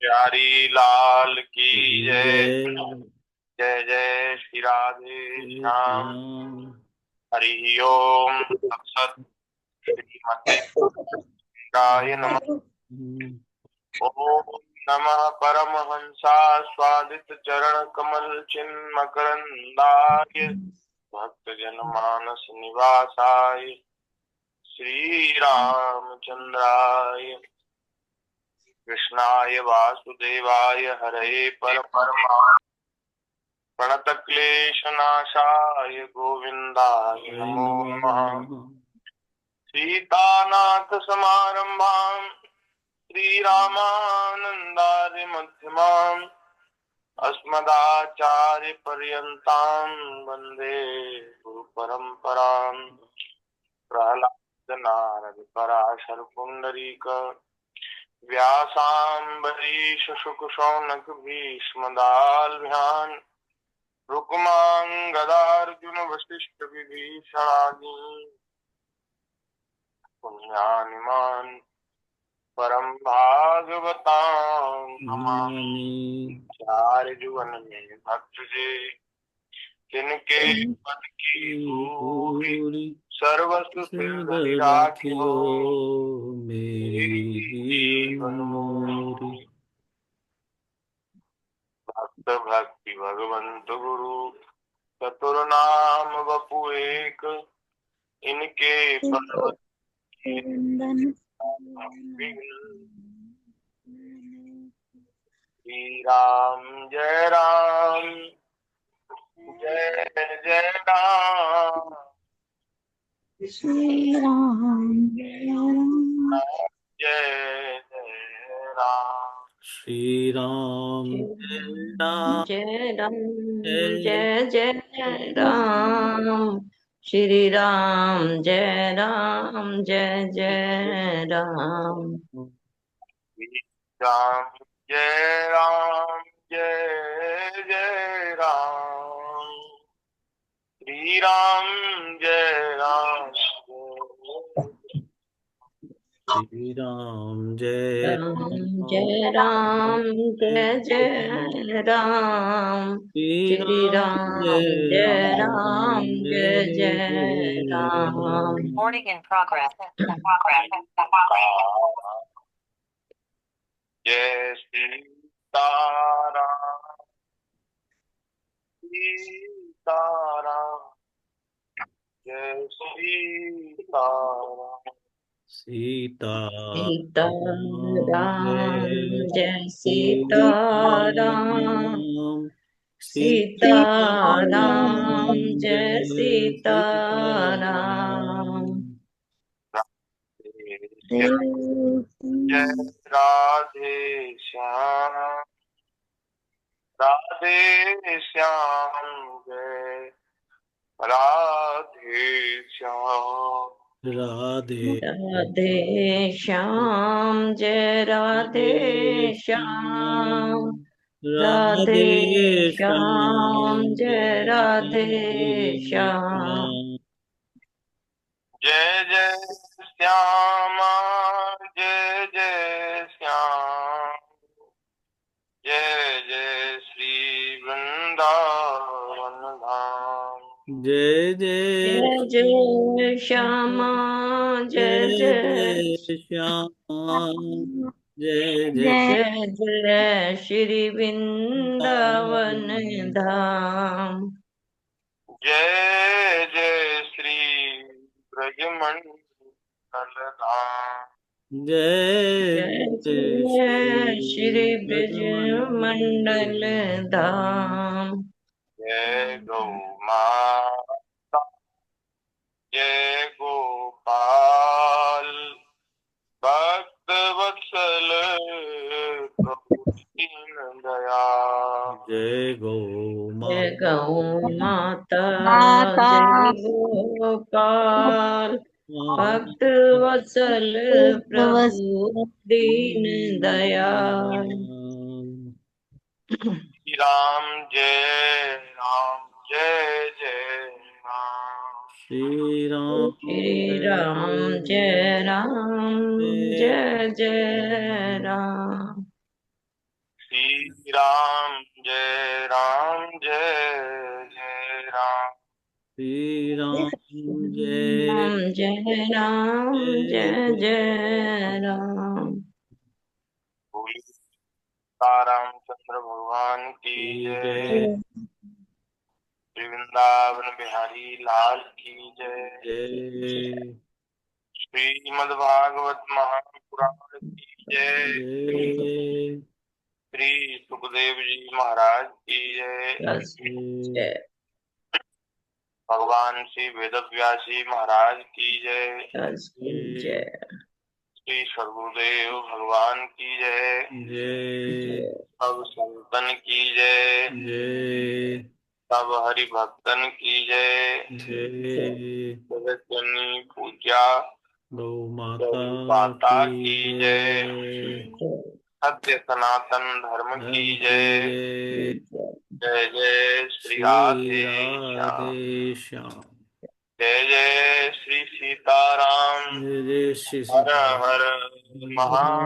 प्यारी लाल की जय। जय जय जय श्री राधे श्री श्याम। राम। हरि ओम तत्सत। श्रीमते राय नमः। ओम नमः परमहंसा स्वादित चरण कमल चिन्मकरंदाय भक्त जन मानस निवासाय श्री रामचंद्राय कृष्णाय वासुदेवाय हरे परमात्मा प्रणत क्लेश नाशाय गोविंदाय जय नमो नमः। नमः। सीतानाथ समारंभां श्रीरामानंदादि मध्यमाम् अस्मदाचार्य पर्यन्तां वन्दे गुरु परम्पराम्। प्रहलाद नारद पराशर पुंडरीक व्यासाम्बरीश शुक शौनक भीष्मदाल्भ्यान् रुक्मां गदार्जुन वसिष्ठ विभीषणादि पुण्यानिमान् परम भागवतां नमामि। नमामि। चार जुवन में भक्त जे जिनके पद की भूरि पूरी सर्वस्व फिर सिर धरि राखियो राखियो मेरी जीवन जीवन मोरी। मोहि। भक्त भक्ति भगवंत गुरु चतुर नाम वपु एक इनके पद श्री राम जय राम जय जय राम श्री राम जय राम जय जय राम। श्री राम जय राम जय राम जय जय जय राम श्री राम जय राम जय जय राम श्री राम जय राम जय जय राम श्री राम जय राम श्री राम जय राम जय राम राम जय जय राम श्री श्री राम राम जय जय राम राम जय जय जय जय Ram Ram. Recording in progress. जय सीताराम सीताराम जय सीताराम। सीता सीताराम जय जय सीताराम सीताराम सीताराम सीताराम जय जय सीताराम सीताराम। जय जय राधे श्याम राधे श्याम जय राधे श्याम। राधे राधे श्याम जय राधे श्याम राधे राधे श्याम श्याम जय राधे जय श्याम श्याम। जय जय श्यामा जय जय श्याम जय जय श्री वृंदावन धाम। जय जय जय जय श्यामा जय जय जय जय श्याम जय जय जय जय श्री वृंदावन वृंदावन। धाम जय जय श्री ब्रजमंडल धाम। जय जय जय जय श्री श्री ब्रज ब्रजमंडल मंडल धाम। धाम जय गौ माता जय गोपाल भक्त वत्सल प्रभु दीन दयाल। जय गौ जय गौ माता माता जय गोपाल भक्त वत्सल प्रभु दीन दयाल श्री राम जय राम जय जय राम। श्री राम श्री राम जय जय राम जय जय जय राम श्री राम जय राम जय जय राम। श्री राम जय राम जय राम जय जय राम। बोलिए रामचंद्र भगवान की जय। जय श्री वृंदावन बिहारी लाल की जय। जय श्रीमद् भागवत महापुराण की जय। जय श्री सुखदेव जी महाराज की जय। जय भगवान श्री वेदव्यास जी महाराज की जय। जय श्री सद्गुरुदेव भगवान की जय। जय सब संतन की जय। जय सब हरि भक्तन की जय। जय जगतजननी पूज्या गौ गौ माता माता की की जय। जय सत्य सनातन धर्म की धर्म की जय। जय जय जय श्री श्री राधे श्याम। राधे श्याम जय जय श्री सीताराम। जय जय श्री हर सीताराम हर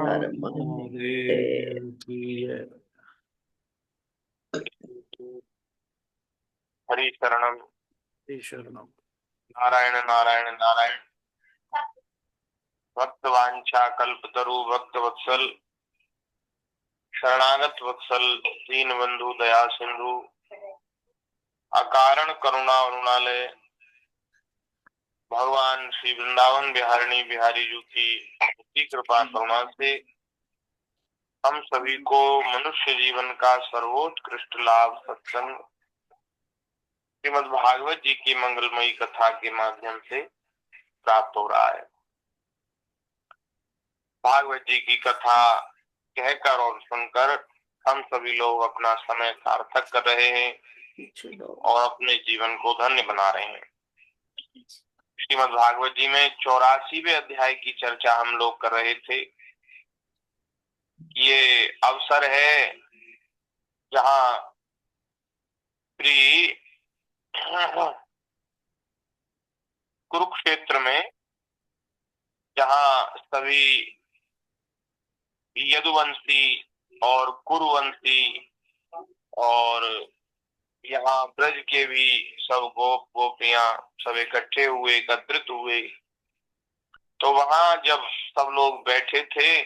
हर महादेव की जय। हरि शरणम श्री शरणम नारायण नारायण नारायण। भक्त वांछा कल्पतरु भक्त वत्सल शरणागत वत्सल दीन बंधु दया सिंधु अकारण करुणा अरुणालय भगवान श्री वृंदावन बिहारिणी बिहारी जी की कृपा करुणा से हम सभी को मनुष्य जीवन का सर्वोत्कृष्ट लाभ सत्संग श्रीमद् भागवत जी की मंगलमयी कथा के माध्यम से प्राप्त हो रहा है। भागवत जी की कथा कहकर और सुनकर हम सभी लोग अपना समय सार्थक कर रहे हैं और अपने जीवन को धन्य बना रहे हैं। श्रीमद् भागवत जी में 84वें अध्याय की चर्चा हम लोग कर रहे थे। ये अवसर है जहाँ श्री कुरुक्षेत्र में जहाँ सभी यदुवंशी और कुरुवंशी और यहाँ ब्रज के भी सब गोप गोपियां सब इकट्ठे हुए एकत्रित हुए, तो वहां जब सब लोग बैठे थे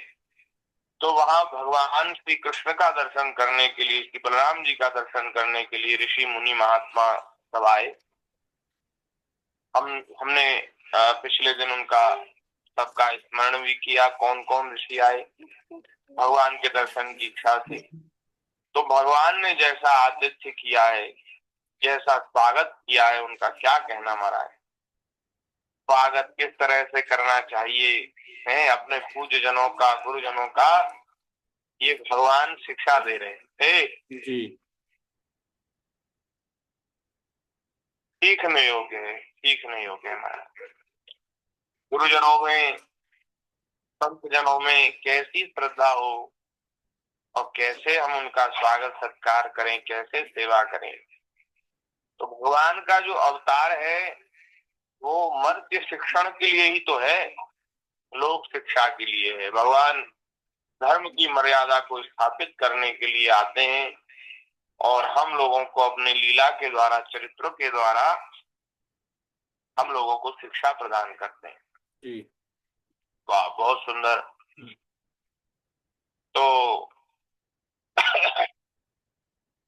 तो वहां भगवान श्री कृष्ण का दर्शन करने के लिए, श्री बलराम जी का दर्शन करने के लिए ऋषि मुनि महात्मा सब आए। हमने पिछले दिन उनका सबका स्मरण भी किया, कौन कौन ऋषि आए भगवान के दर्शन की इच्छा से। तो भगवान ने जैसा आतिथ्य किया है, जैसा स्वागत किया है, उनका क्या कहना मरा है। स्वागत किस तरह से करना चाहिए है अपने पूज्य जनों का, गुरुजनों का, ये भगवान शिक्षा दे रहे थे। जी सीखने योग्य है, सीखने योग्य है महाराज। गुरुजनों में, संत जनों में कैसी श्रद्धा हो और कैसे हम उनका स्वागत सत्कार करें, कैसे सेवा करें। तो भगवान का जो अवतार है वो मर्त्य शिक्षण के लिए ही तो है, लोक शिक्षा के लिए है। भगवान धर्म की मर्यादा को स्थापित करने के लिए आते हैं और हम लोगों को अपने लीला के द्वारा, चरित्रों के द्वारा हम लोगों को शिक्षा प्रदान करते हैं। जी वाह, बहुत सुंदर। तो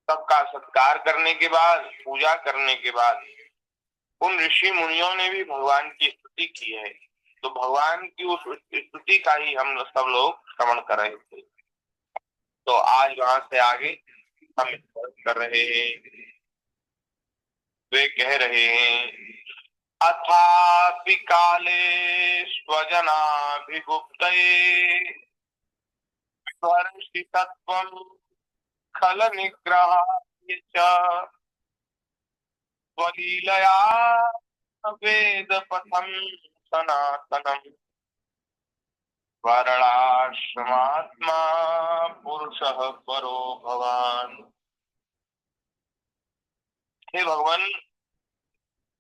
सबका सत्कार करने के बाद, पूजा करने के बाद उन ऋषि मुनियों ने भी भगवान की स्तुति की है। तो भगवान की उस स्तुति का ही हम सब लोग श्रवण कर रहे थे। तो आज वहां से आगे हम कर रहे हैं। वे कह रहे हैं, अथापि काले स्वजनाभिगुप्तये विवर्षितत्वं खल निग्रहाय च स्वलीलया वेद पठं सनातनम् वर्णाश्रमात्मा पुरुषः परो भवान। हे भगवान,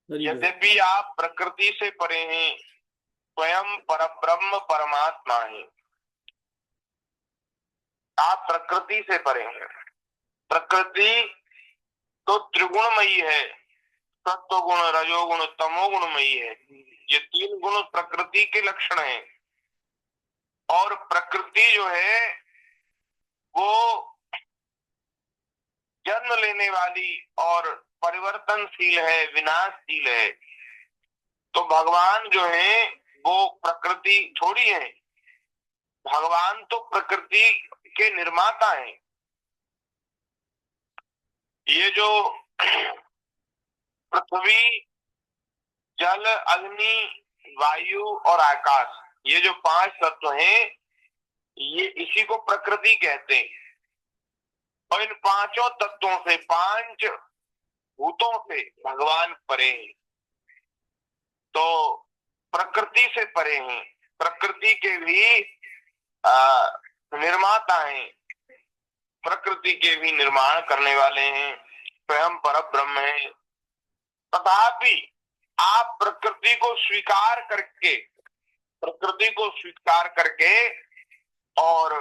यद्यपि आप प्रकृति से परे हैं, स्वयं परब्रह्म परमात्मा है, आप प्रकृति से परे हैं। प्रकृति तो त्रिगुणमयी है, सत्व गुण, रजोगुण, तमोगुणमयी है। ये तीन गुण प्रकृति के लक्षण हैं। और प्रकृति जो है वो जन्म लेने वाली और परिवर्तनशील है, विनाशशील है। तो भगवान जो है वो प्रकृति थोड़ी है, भगवान तो प्रकृति के निर्माता हैं। ये जो पृथ्वी, जल, अग्नि, वायु और आकाश, ये जो पांच तत्व हैं, ये इसी को प्रकृति कहते हैं। और इन पांचों तत्वों से, पांच भूतों से भगवान परे हैं। तो प्रकृति से परे हैं, प्रकृति के भी निर्माता हैं, प्रकृति के भी निर्माण करने वाले हैं, स्वयं परब्रह्म है। तथापि आप प्रकृति को स्वीकार करके, प्रकृति को स्वीकार करके और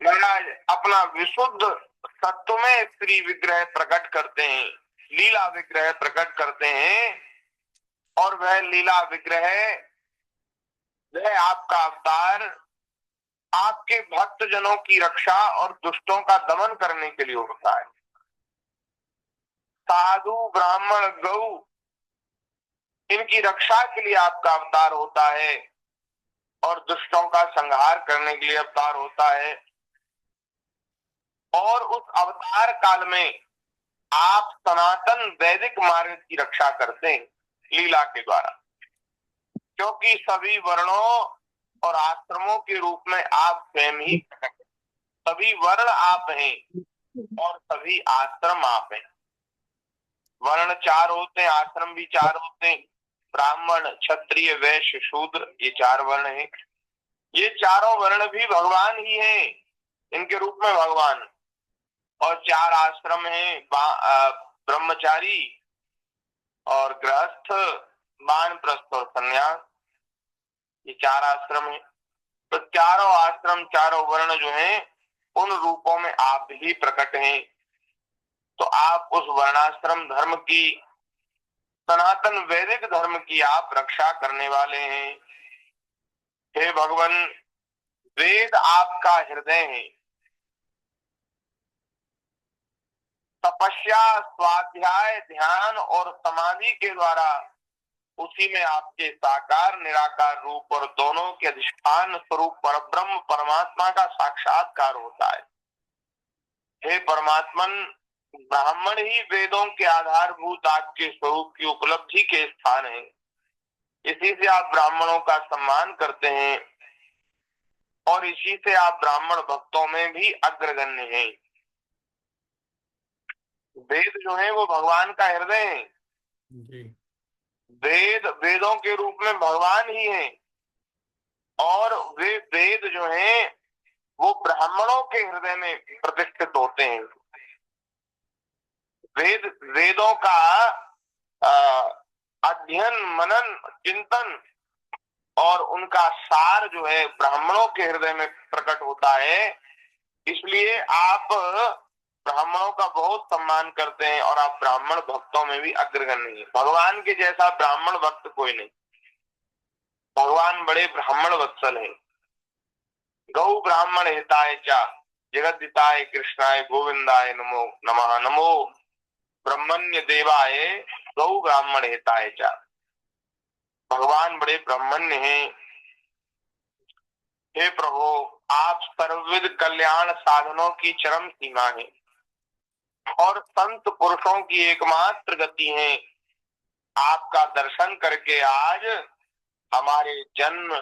महाराज अपना विशुद्ध सत्वमय श्री विग्रह प्रकट करते हैं, लीला विग्रह प्रकट करते हैं। और वह लीला विग्रह, वह आपका अवतार आपके भक्त जनों की रक्षा और दुष्टों का दमन करने के लिए होता है। साधु, ब्राह्मण, गौ, इनकी रक्षा के लिए आपका अवतार होता है और दुष्टों का संहार करने के लिए अवतार होता है। और उस अवतार काल में आप सनातन वैदिक मार्ग की रक्षा करते हैं लीला के द्वारा, क्योंकि सभी वर्णों और आश्रमों के रूप में आप स्वयं ही, सभी वर्ण आप हैं और सभी आश्रम आप हैं। वर्ण चार होते हैं, आश्रम भी चार होते हैं, ब्राह्मण, क्षत्रिय, वैश्य, शूद्र, ये चार वर्ण हैं। ये चारों वर्ण भी भगवान ही हैं, इनके रूप में भगवान। और चार आश्रम हैं, ब्रह्मचारी और गृहस्थ, वानप्रस्थ और संन्यास, ये चार आश्रम हैं। तो चारों आश्रम, चारों वर्ण जो हैं, उन रूपों में आप ही प्रकट हैं। तो आप उस वर्णाश्रम धर्म की, सनातन वैदिक धर्म की आप रक्षा करने वाले हैं। हे भगवान, वेद आपका हृदय है। तपस्या, स्वाध्याय, ध्यान और समाधि के द्वारा उसी में आपके साकार निराकार रूप और दोनों के अधिष्ठान स्वरूप परब्रह्म परमात्मा का साक्षात्कार होता है। हे परमात्मन, ब्राह्मण ही वेदों के आधारभूत आपके स्वरूप की उपलब्धि के स्थान है। इसी से आप ब्राह्मणों का सम्मान करते हैं और इसी से आप ब्राह्मण भक्तों में भी अग्रगण्य हैं। वेद जो है वो भगवान का हृदय है। जी। वेद, वेदों के रूप में भगवान ही है। और वे वेद जो हैं वो ब्राह्मणों के हृदय में प्रतिष्ठित होते हैं। वेद, वेदों का अध्ययन, मनन, चिंतन और उनका सार जो है ब्राह्मणों के हृदय में प्रकट होता है। इसलिए आप ब्राह्मणों का बहुत सम्मान करते हैं और आप ब्राह्मण भक्तों में भी अग्रगण्य हैं। भगवान के जैसा ब्राह्मण भक्त कोई नहीं। भगवान बड़े ब्राह्मण वत्सल हैं। गौ ब्राह्मण हिताय च जगद्दिताय कृष्णाय गोविंदाय नमो नमः। नमो ब्रह्मण्य देवाय गौ ब्राह्मण हिताय च। भगवान बड़े ब्राह्मण्य हैं। हे प्रभु, आप सर्वविध कल्याण साधनों की चरम सीमा है और संत पुरुषों की एकमात्र गति है। आपका दर्शन करके आज हमारे जन्म,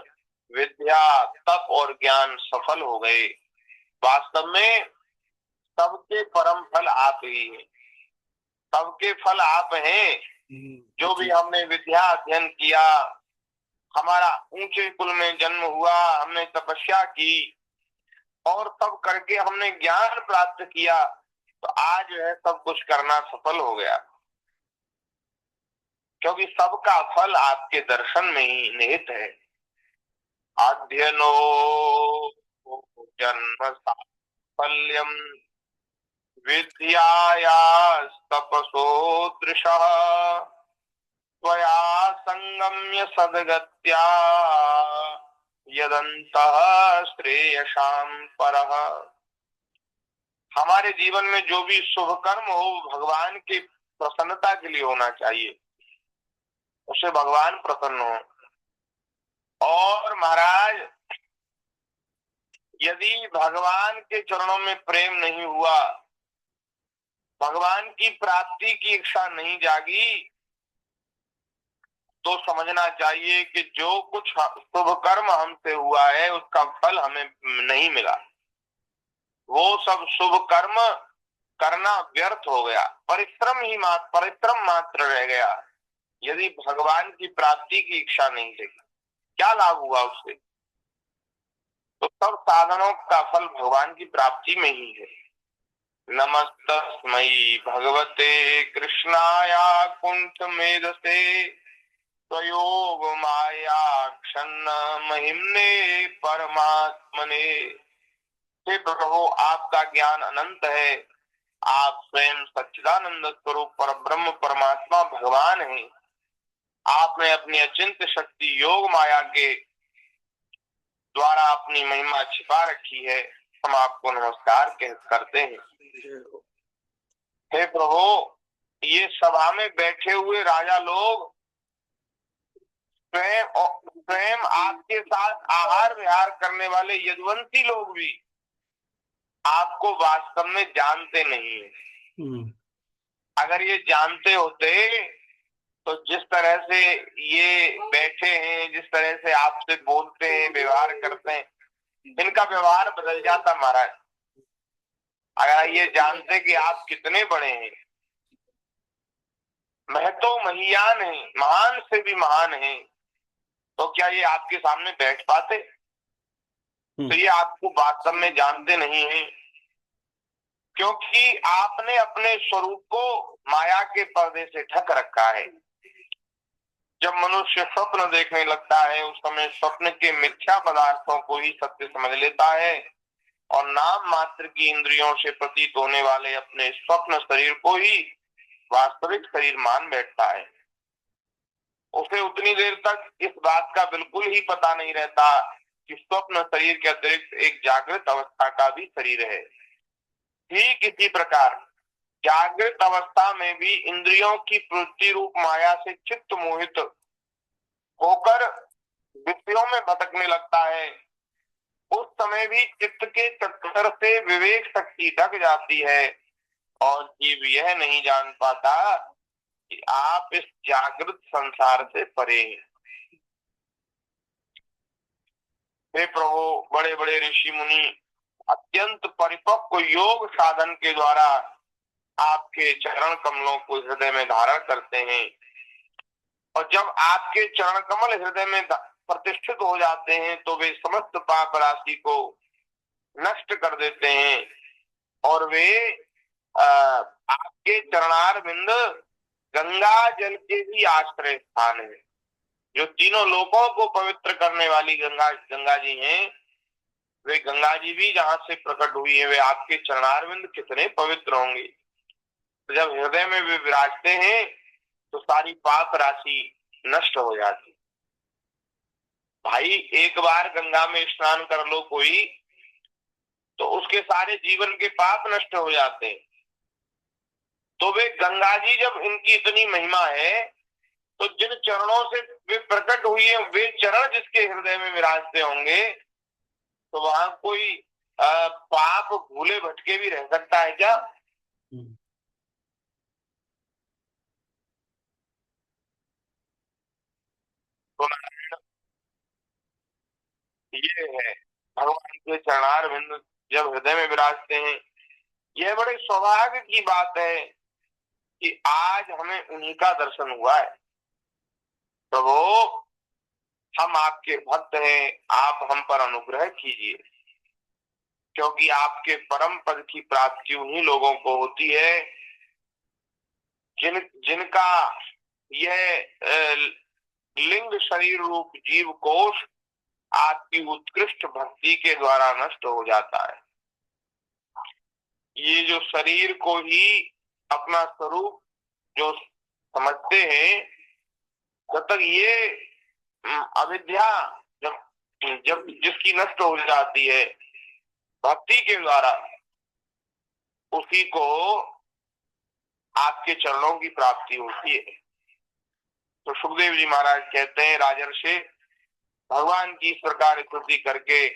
विद्या, तप और ज्ञान सफल हो गए। वास्तव में सबके परम फल आप ही हैं, सबके फल आप हैं। जो भी हमने विद्या अध्ययन किया, हमारा ऊंचे कुल में जन्म हुआ, हमने तपस्या की और सब करके हमने ज्ञान प्राप्त किया, तो आज जो है सब कुछ करना सफल हो गया, क्योंकि सबका फल आपके दर्शन में ही निहित है। अध्ययनो जन्म साफल्यम विद्याया तपसो दृशः त्वया संगम्य सद्गत्या यदन्तः श्रेयसां परः। हमारे जीवन में जो भी शुभ कर्म हो भगवान की प्रसन्नता के लिए होना चाहिए, उससे भगवान प्रसन्न हो। और महाराज यदि भगवान के चरणों में प्रेम नहीं हुआ, भगवान की प्राप्ति की इच्छा नहीं जागी, तो समझना चाहिए कि जो कुछ शुभ कर्म हमसे हुआ है उसका फल हमें नहीं मिला। वो सब शुभ कर्म करना व्यर्थ हो गया, परिश्रम मात्र रह गया। यदि भगवान की प्राप्ति की इच्छा नहीं थी, क्या लाभ हुआ उससे? तो सब साधनों का फल भगवान की प्राप्ति में ही है। नमस्तस्मै भगवते कृष्णाया कुंठ मेधसे स्वयोग माया क्षण महिम्ने परमात्मने। हे प्रभु, आपका ज्ञान अनंत है, आप स्वयं सच्चिदानंद स्वरूप पर ब्रह्म परमात्मा भगवान हैं। आपने अपनी अचिंत्य शक्ति योग माया के द्वारा अपनी महिमा छिपा रखी है। हम आपको नमस्कार करते हैं। हे प्रभु, ये सभा में बैठे हुए राजा लोग स्वयं आपके साथ आहार विहार करने वाले यदुवंशी लोग भी आपको वास्तव में जानते नहीं है। अगर ये जानते होते तो जिस तरह से ये बैठे हैं, जिस तरह से आपसे बोलते हैं, व्यवहार करते हैं, इनका व्यवहार बदल जाता महाराज। अगर ये जानते कि आप कितने बड़े हैं, महतो महियान हैं, महान से भी महान हैं, तो क्या ये आपके सामने बैठ पाते? तो ये आपको वास्तव में जानते नहीं हैं, क्योंकि आपने अपने स्वरूप को माया के पर्दे से ढक रखा है। जब मनुष्य स्वप्न देखने लगता है, उस समय स्वप्न के मिथ्या पदार्थों को ही सत्य समझ लेता है और नाम मात्र की इंद्रियों से प्रतीत होने वाले अपने स्वप्न शरीर को ही वास्तविक शरीर मान बैठता है। उसे उतनी देर तक इस बात का बिल्कुल ही पता नहीं रहता कि स्वप्न शरीर के अतिरिक्त एक जागृत अवस्था का भी शरीर है। ठीक इसी प्रकार जागृत अवस्था में भी इंद्रियों की प्रवृत्ति रूप माया से चित्त मोहित होकर विषयों में भटकने लगता है। उस समय भी चित्त के चक्कर से विवेक शक्ति ढक जाती है और जीव यह नहीं जान पाता कि आप इस जागृत संसार से परे हैं। हे प्रभु, बड़े बड़े ऋषि मुनि अत्यंत परिपक्व योग साधन के द्वारा आपके चरण कमलों को हृदय में धारण करते हैं, और जब आपके चरण कमल हृदय में प्रतिष्ठित हो जाते हैं तो वे समस्त पाप राशि को नष्ट कर देते हैं और वे आपके चरणार बिंद गंगा जल के भी आश्रय स्थान है। जो तीनों लोकों को पवित्र करने वाली गंगा जी हैं, वे गंगा जी भी जहाँ से प्रकट हुई है, वे आपके चरणार बिंद कितने पवित्र होंगे। तो जब हृदय में वे विराजते हैं तो सारी पाप राशि नष्ट हो जाती। भाई, एक बार गंगा में स्नान कर लो कोई, तो उसके सारे जीवन के पाप नष्ट हो जाते हैं। तो वे गंगा जी, जब इनकी इतनी महिमा है, तो जिन चरणों से वे प्रकट हुई है, वे चरण जिसके हृदय में विराजते होंगे, तो वहां कोई पाप भूले भटके भी रह सकता है क्या? तो ये है भगवान के चरणार बिंदु जब हृदय में विराजते हैं। यह बड़े सौभाग्य की बात है कि आज हमें उन्हीं का दर्शन हुआ है। प्रभु, हम आपके भक्त हैं, आप हम पर अनुग्रह कीजिए, क्योंकि आपके परम पद की प्राप्ति उन्हीं लोगों को होती है जिनका यह लिंग शरीर रूप जीव कोश आपकी उत्कृष्ट भक्ति के द्वारा नष्ट हो जाता है। ये जो शरीर को ही अपना स्वरूप जो समझते हैं, जब तक ये अविद्या जब जिसकी नष्ट हो जाती है भक्ति के द्वारा, उसी को आपके चरणों की प्राप्ति होती है। तो सुखदेव जी महाराज कहते हैं, राजर्षि भगवान की इस प्रकार स्तुति करके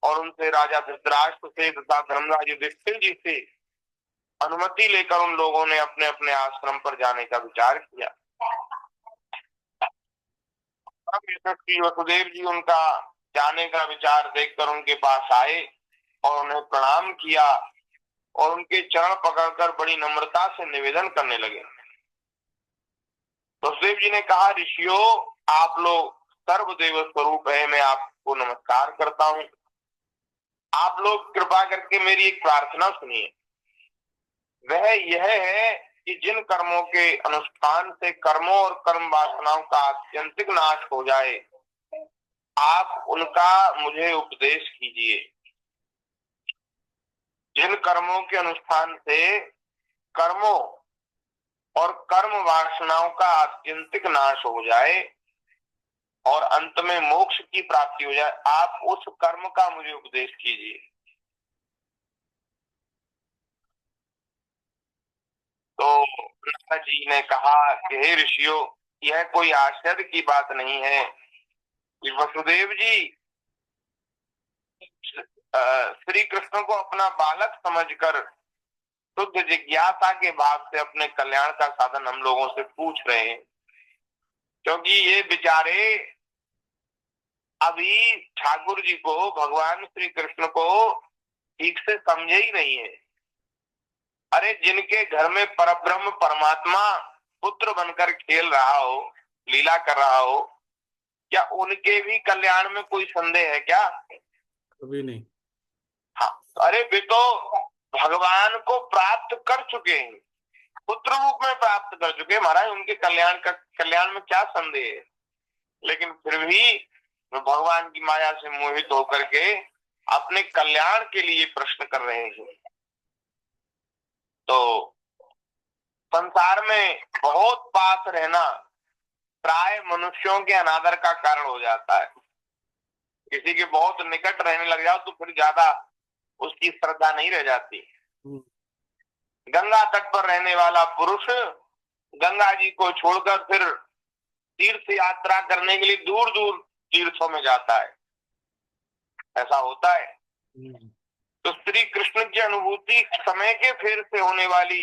और उनसे राजा धृतराष्ट्र से तथा धर्मराज युधिष्ठिर जी से अनुमति लेकर उन लोगों ने अपने अपने आश्रम पर जाने का विचार किया। वसुदेव जी उनका जाने का विचार देखकर उनके पास आए और उन्हें प्रणाम किया और उनके चरण पकड़कर बड़ी नम्रता से निवेदन करने लगे। वसुदेव जी ने कहा, ऋषियों आप लोग सर्वदेव स्वरूप है, मैं आपको नमस्कार करता हूँ। आप लोग कृपा करके मेरी एक प्रार्थना सुनिए। वह यह है कि जिन कर्मों के अनुष्ठान से कर्मों और कर्म वासनाओं का आत्यंतिक नाश हो जाए, आप उनका मुझे उपदेश कीजिए। जिन कर्मों के अनुष्ठान से कर्मों और कर्म वासनाओं का आत्यंतिक नाश हो जाए और अंत में मोक्ष की प्राप्ति हो जाए, आप उस कर्म का मुझे उपदेश कीजिए। तो नारद जी ने कहा कि हे ऋषियों, यह कोई आश्चर्य की बात नहीं है कि वसुदेव जी श्री कृष्ण को अपना बालक समझकर शुद्ध जिज्ञासा के भाव से अपने कल्याण का साधन हम लोगों से पूछ रहे हैं, क्योंकि ये बेचारे अभी ठाकुर जी को, भगवान श्री कृष्ण को ठीक से समझे ही नहीं है। अरे जिनके घर में परब्रह्म परमात्मा पुत्र बनकर खेल रहा हो, लीला कर रहा हो, क्या उनके भी कल्याण में कोई संदेह है क्या? कभी नहीं। हाँ, अरे वे तो भगवान को प्राप्त कर चुके हैं, पुत्र रूप में प्राप्त कर चुके हैं महाराज, उनके कल्याण में क्या संदेह है? लेकिन फिर भी भगवान की माया से मोहित होकर के अपने कल्याण के लिए प्रश्न कर रहे हैं। तो संसार में बहुत पास रहना प्राय मनुष्यों के अनादर का कारण हो जाता है। किसी के बहुत निकट रहने लग जाओ तो फिर ज्यादा उसकी श्रद्धा नहीं रह जाती। गंगा तट पर रहने वाला पुरुष गंगा जी को छोड़कर फिर तीर्थ यात्रा करने के लिए दूर दूर तीर्थों में जाता है, ऐसा होता है। तो श्री कृष्ण की अनुभूति समय के फेर से होने वाली,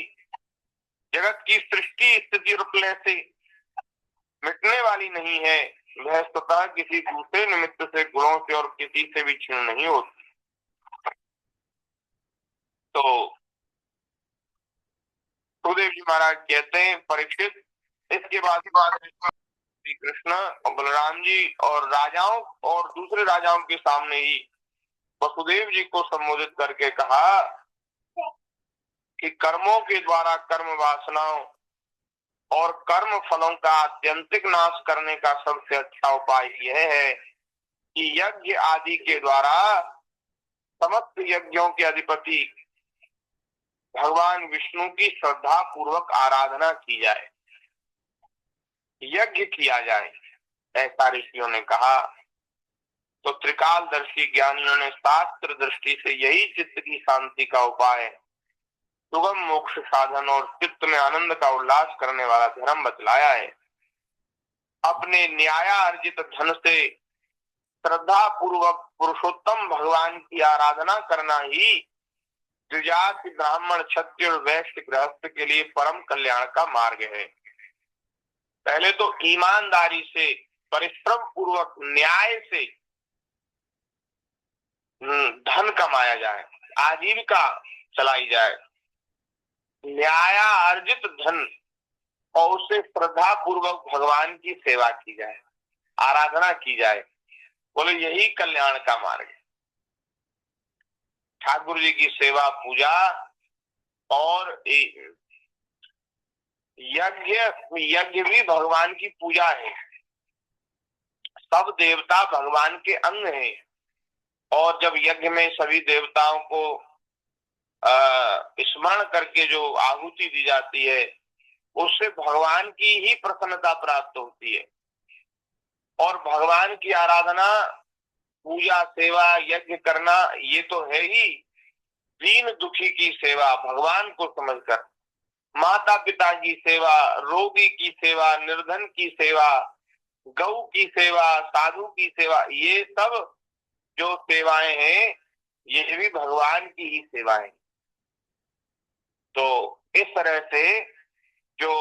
जगत की सृष्टि स्थिति और प्रलय से मिटने वाली नहीं है। वह स्वतः किसी दूसरे निमित्त से, गुणों से और किसी से भी क्षीण नहीं होती। तो सुखदेव जी महाराज कहते हैं, परीक्षित इसके बाद श्री कृष्ण और बलराम जी और राजाओं और दूसरे राजाओं के सामने ही वसुदेव जी को संबोधित करके कहा कि कर्मों के द्वारा कर्म वासनाओं और कर्म फलों का आत्यंतिक नाश करने का सबसे अच्छा उपाय यह है कि यज्ञ आदि के द्वारा समस्त यज्ञों के अधिपति भगवान विष्णु की श्रद्धा पूर्वक आराधना की जाए, यज्ञ किया जाए, ऐसा ऋषियों ने कहा। तो त्रिकालदर्शी ज्ञानियों ने शास्त्र दृष्टि से यही चित्त की शांति का उपाय, सुगम मोक्ष साधन और चित्त में आनंद का उल्लास करने वाला धर्म बतलाया है। अपने न्यायार्जित धन से श्रद्धा पूर्वक पुरुषोत्तम भगवान की आराधना करना ही द्विजाति ब्राह्मण क्षत्रिय और वैश्य गृहस्थ के लिए परम कल्याण का मार्ग है। पहले तो ईमानदारी से, परिश्रम पूर्वक, न्याय से धन कमाया जाए, आजीविका चलाई जाए, न्यायार्जित धन, और उससे श्रद्धा पूर्वक भगवान की सेवा की जाए, आराधना की जाए। बोले यही कल्याण का मार्ग है। ठाकुर जी की सेवा, पूजा और यज्ञ भी भगवान की पूजा है। सब देवता भगवान के अंग हैं, और जब यज्ञ में सभी देवताओं को स्मरण करके जो आहुति दी जाती है, उससे भगवान की ही प्रसन्नता प्राप्त होती है। और भगवान की आराधना, पूजा, सेवा, यज्ञ करना, ये तो है ही दीन दुखी की सेवा, भगवान को समझकर माता पिता की सेवा, रोगी की सेवा, निर्धन की सेवा, गौ की सेवा, साधु की सेवा, ये सब जो सेवाएं हैं ये भी भगवान की ही सेवाएं। तो इस तरह से जो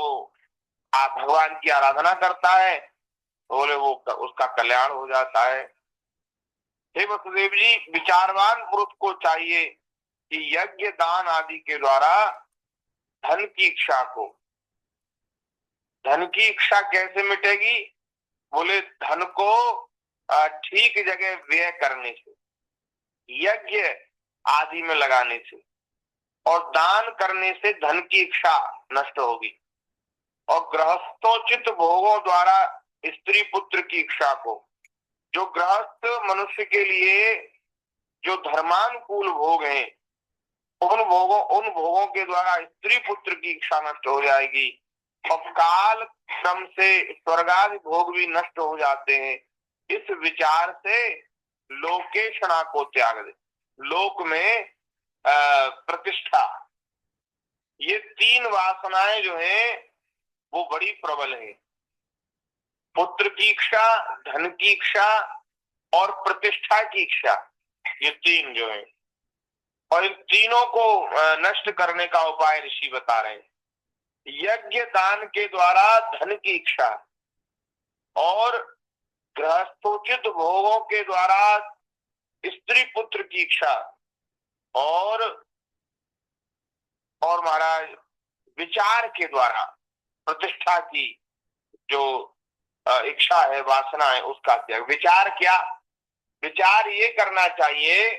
आप भगवान की आराधना करता है, बोले वो उसका कल्याण हो जाता है। हे वसुदेव जी, विचारवान पुरुष को चाहिए कि यज्ञ, दान आदि के द्वारा धन की इच्छा को, धन की इच्छा कैसे मिटेगी? बोले धन को ठीक जगह व्यय करने से, यज्ञ आदि में लगाने से और दान करने से धन की इच्छा नष्ट होगी। और गृहस्थोचित भोगों द्वारा स्त्री पुत्र की इच्छा को, जो गृहस्थ मनुष्य के लिए जो धर्मानुकूल भोग हैं, उन भोगों के द्वारा स्त्री पुत्र की इच्छा नष्ट हो जाएगी। और काल क्रम से स्वर्गादि भोग भी नष्ट हो जाते हैं। इस विचार से लोकेशणा को त्याग दे, लोक में प्रतिष्ठा, ये तीन वासनाएं जो हैं वो बड़ी प्रबल है। पुत्र की इच्छा, धन की इच्छा और प्रतिष्ठा की इच्छा, ये तीन जो है, और इन तीनों को नष्ट करने का उपाय ऋषि बता रहे हैं। यज्ञ दान के द्वारा धन की इच्छा और गृहस्थोचित भोगों के द्वारा स्त्री पुत्र की इच्छा और महाराज विचार के द्वारा प्रतिष्ठा की जो इच्छा है, वासना है, उसका त्याग। विचार क्या? विचार ये करना चाहिए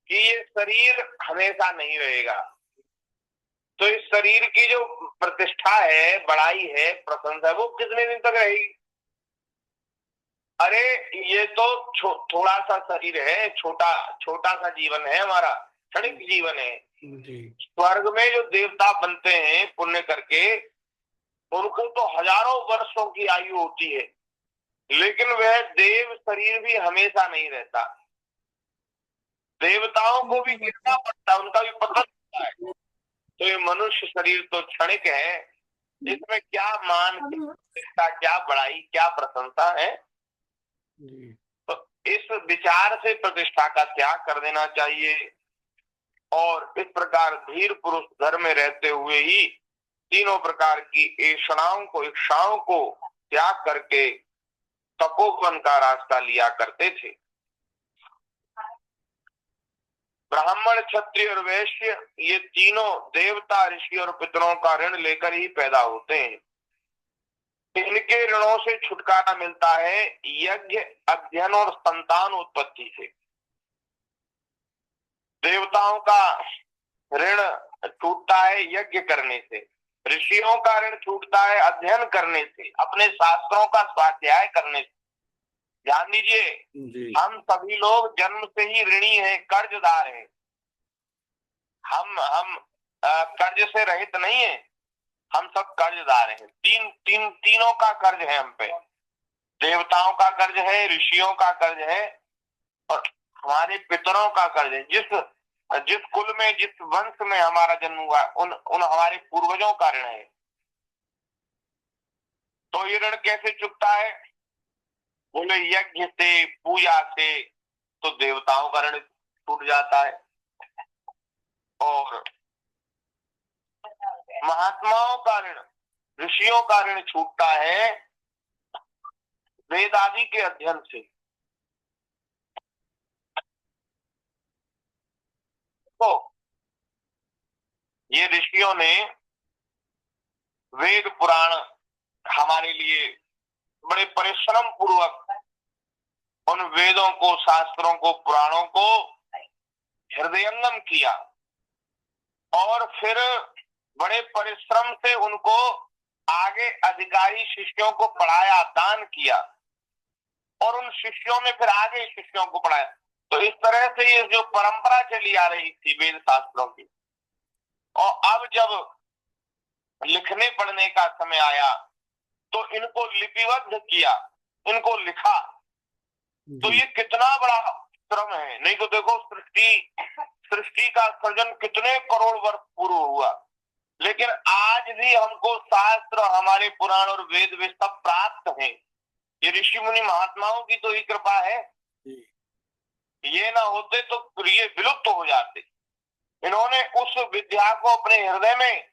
कि ये शरीर हमेशा नहीं रहेगा, तो इस शरीर की जो प्रतिष्ठा है, बड़ाई है, प्रशंसा है, वो कितने दिन तक रहेगी? अरे ये तो थोड़ा सा शरीर है, छोटा सा जीवन है, हमारा क्षणिक जीवन है। स्वर्ग में जो देवता बनते हैं पुण्य करके, उनको तो हजारों वर्षों की आयु होती है, लेकिन वह देव शरीर भी हमेशा नहीं रहता। देवताओं को भी गिरना पड़ता है, उनका भी पतन होता है। तो ये मनुष्य शरीर तो क्षणिक है, इसमें क्या मान, क्या बड़ाई, क्या प्रशंसा है? तो इस विचार से प्रतिष्ठा का त्याग कर देना चाहिए। और इस प्रकार धीर पुरुष घर में रहते हुए ही तीनों प्रकार की इच्छाओं को त्याग करके तपोवन का रास्ता लिया करते थे। ब्राह्मण, क्षत्रिय और वैश्य, ये तीनों देवता, ऋषि और पितरों का ऋण लेकर ही पैदा होते हैं। इनके ऋणों से छुटकारा मिलता है यज्ञ, अध्ययन और संतान उत्पत्ति से। देवताओं का ऋण छूटता है यज्ञ करने से, ऋषियों का ऋण छूटता है अध्ययन करने से, अपने शास्त्रों का स्वाध्याय करने से। ध्यान दीजिए, हम सभी लोग जन्म से ही ऋणी हैं, कर्जदार हैं। हम कर्ज से रहित नहीं है, हम सब कर्जदार हैं। तीनों का कर्ज है हम पे। देवताओं का कर्ज है, ऋषियों का कर्ज है और हमारे पितरों का कर्ज है। जिस कुल में, जिस वंश में हमारा जन्म हुआ, उन हमारे पूर्वजों का ऋण है। तो ये ऋण कैसे चुकता है? बोले यज्ञ से, पूजा से। तो देवताओं का ऋण छूट जाता है और महात्माओं का ऋण, ऋषियों का ऋण छूटता है वेद आदि के अध्ययन से। तो ये ऋषियों ने वेद पुराण हमारे लिए बड़े परिश्रम पूर्वक उन वेदों को, शास्त्रों को, पुराणों को हृदयंगम किया और फिर बड़े परिश्रम से उनको आगे अधिकारी शिष्यों को पढ़ाया, दान किया। और उन शिष्यों ने फिर आगे शिष्यों को पढ़ाया। तो इस तरह से ये जो परंपरा चली आ रही थी वेद शास्त्रों की, और अब जब लिखने पढ़ने का समय आया तो इनको लिपिबद्ध किया, इनको लिखा। तो जी ये कितना बड़ा श्रम है। नहीं तो देखो सृष्टि का सृजन कितने करोड़ वर्ष पूर्व हुआ, लेकिन आज भी हमको शास्त्र, हमारे पुराण और वेद वे सब प्राप्त हैं। ये ऋषि मुनि महात्माओं की तो ही कृपा है। जी ये ना होते तो ये विलुप्त हो जाते। इन्होंने उस विद्या को अपने हृदय में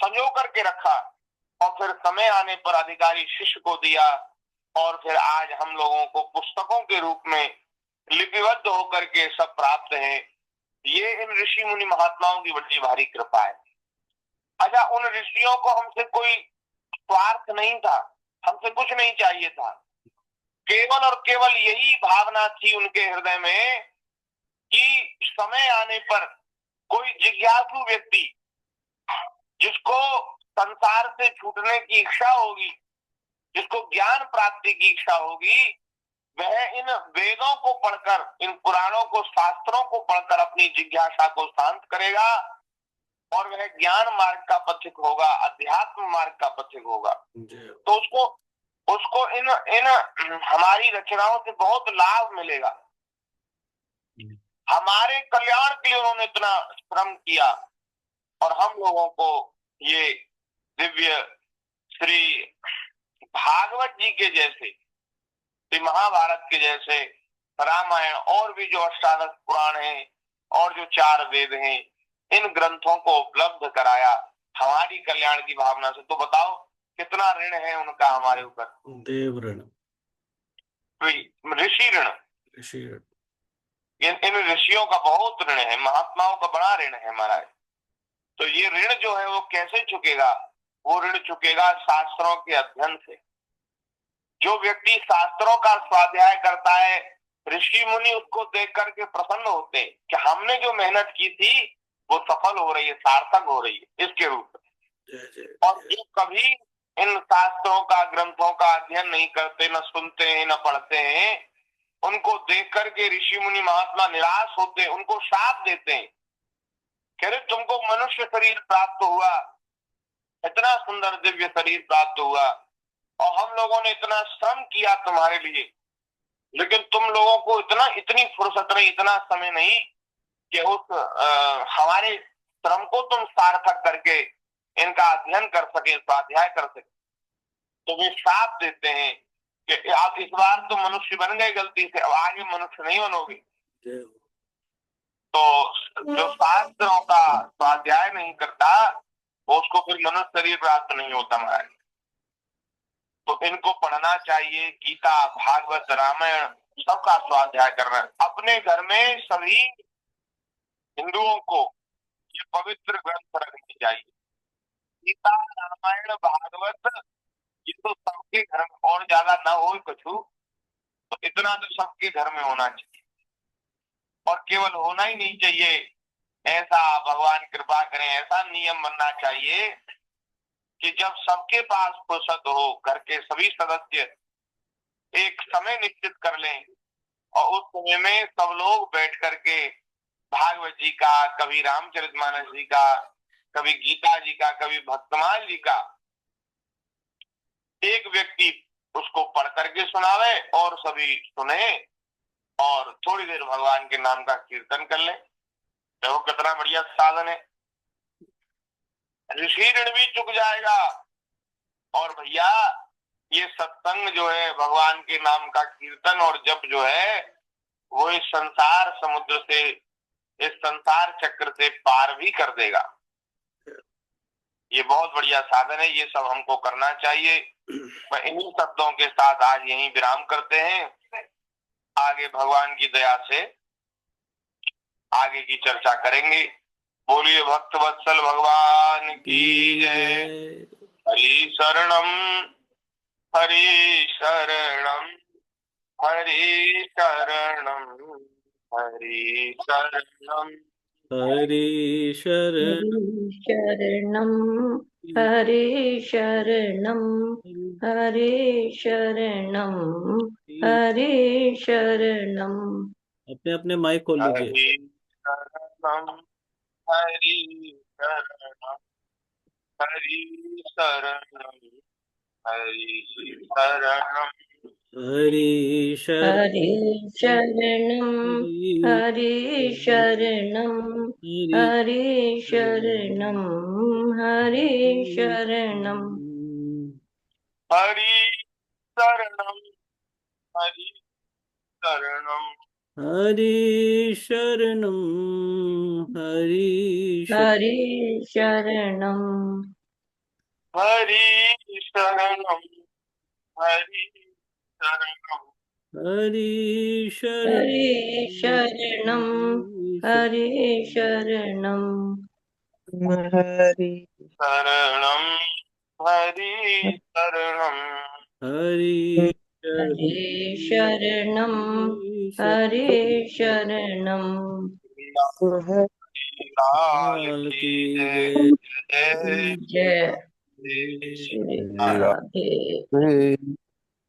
संजो करके रखा और फिर समय आने पर अधिकारी शिष्य को दिया, और फिर आज हम लोगों को पुस्तकों के रूप में लिपिबद्ध होकर के सब प्राप्त है। ये इन ऋषि मुनि महात्माओं की बड़ी भारी कृपा है। अच्छा, उन ऋषियों को हमसे कोई स्वार्थ नहीं था, हमसे कुछ नहीं चाहिए था। केवल और केवल यही भावना थी उनके हृदय में कि समय आने पर कोई जिज्ञासु व्यक्ति, जिसको संसार से छूटने की इच्छा होगी, जिसको ज्ञान प्राप्ति की इच्छा होगी, वह इन वेदों को पढ़कर, इन पुराणों को, शास्त्रों को पढ़कर अपनी जिज्ञासा को शांत करेगा और वह ज्ञान मार्ग का पथिक होगा, अध्यात्म मार्ग का पथिक होगा। तो उसको इन इन हमारी रचनाओं से बहुत लाभ मिलेगा। हमारे कल्याण के लिए उन्होंने इतना श्रम किया और हम लोगों को ये दिव्य श्री भागवत जी के जैसे, श्री महाभारत के जैसे, रामायण और भी जो अष्टादश पुराण हैं और जो 4 वेद हैं, इन ग्रंथों को उपलब्ध कराया हमारी कल्याण की भावना से। तो बताओ कितना ऋण है उनका हमारे ऊपर। देव ऋण, ऋषि ऋण, ऋषि ऋण। इन ऋषियों का बहुत ऋण है, महात्माओं का बड़ा ऋण है महाराज। तो ये ऋण जो है वो कैसे चुकेगा? वो ऋण चुकेगा शास्त्रों के अध्ययन से। जो व्यक्ति शास्त्रों का स्वाध्याय करता है, ऋषि मुनि उसको देख करके प्रसन्न होते हैं कि हमने जो मेहनत की थी वो सफल हो रही है, सार्थक हो रही है इसके रूप में। और जो कभी इन शास्त्रों का, ग्रंथों का अध्ययन नहीं करते, न सुनते हैं, न पढ़ते हैं, उनको देख करके ऋषि मुनि महात्मा निराश होते हैं, उनको शाप देते हैं। कह रहे तुमको मनुष्य शरीर प्राप्त हुआ, इतना सुंदर दिव्य शरीर प्राप्त हुआ, और हम लोगों ने इतना श्रम किया तुम्हारे लिए, लेकिन तुम लोगों को इतनी फुर्सत नहीं, इतना समय नहीं कि उस हमारे श्रम को तुम सार्थक करके इनका अध्ययन कर सके, स्वाध्याय कर सके। तो वे शाप देते हैं कि आप इस बार तो मनुष्य बन गए गलती से, अब आगे मनुष्य नहीं बनोगे। तो जो शास्त्रों का स्वाध्याय नहीं करता वो उसको फिर मनुष्य शरीर प्राप्त नहीं होता महाराज। तो इनको पढ़ना चाहिए, गीता, भागवत, रामायण सबका स्वाध्याय करना। अपने घर में सभी हिंदुओं को ये पवित्र ग्रंथ रखनी चाहिए। गीता, रामायण, भागवत, ये तो सबके घर में, और ज्यादा ना हो कुछ, तो इतना तो सबके घर में होना चाहिए। और केवल होना ही नहीं चाहिए, ऐसा भगवान कृपा करें, ऐसा नियम बनना चाहिए कि जब सबके पास फुर्सत हो, घर के सभी सदस्य एक समय निश्चित कर लें और उस समय में सब लोग बैठ करके भागवत जी का, कभी रामचरितमानस जी का, कभी गीता जी का, कभी भक्तमाल जी का, एक व्यक्ति उसको पढ़ करके सुनावे और सभी सुने और थोड़ी देर भगवान के नाम का कीर्तन कर ले। देखो कितना बढ़िया साधन है। ऋषि ऋण भी चुक जाएगा। और भैया ये सत्संग जो है, भगवान के नाम का कीर्तन और जप जो है, वो इस संसार समुद्र से, इस संसार चक्र से पार भी कर देगा। ये बहुत बढ़िया साधन है, ये सब हमको करना चाहिए। मैं इन्हीं शब्दों के साथ आज यहीं विराम करते हैं। आगे भगवान की दया से आगे की चर्चा करेंगे। बोलिए भक्त वत्सल भगवान की जय। हरि शरणम, हरि शरणम, हरि शरणम, हरि शरणम, हरि शरणम, हरि शरणम, हरि शरणम, हरि शरणम अपने अपने माइक खोल लीजिए। हरि शरणम हरि शरणम हरि शरणम हरि शरणम हरि शरण हरि शरणम हरि शरणम हरि शरणम हरि शरणम हरि शरणम हरि शरणम हरि शरणम हरि हरि शरणम हरि शरणम हरि शरणम हरि शरण हरि शरणम हरि शरणम हरि शरणम हरि शरणम हरि हरि शरणम हरि शरणम लाल लाल की की जय जय। जय जय जय श्री राधे। राधे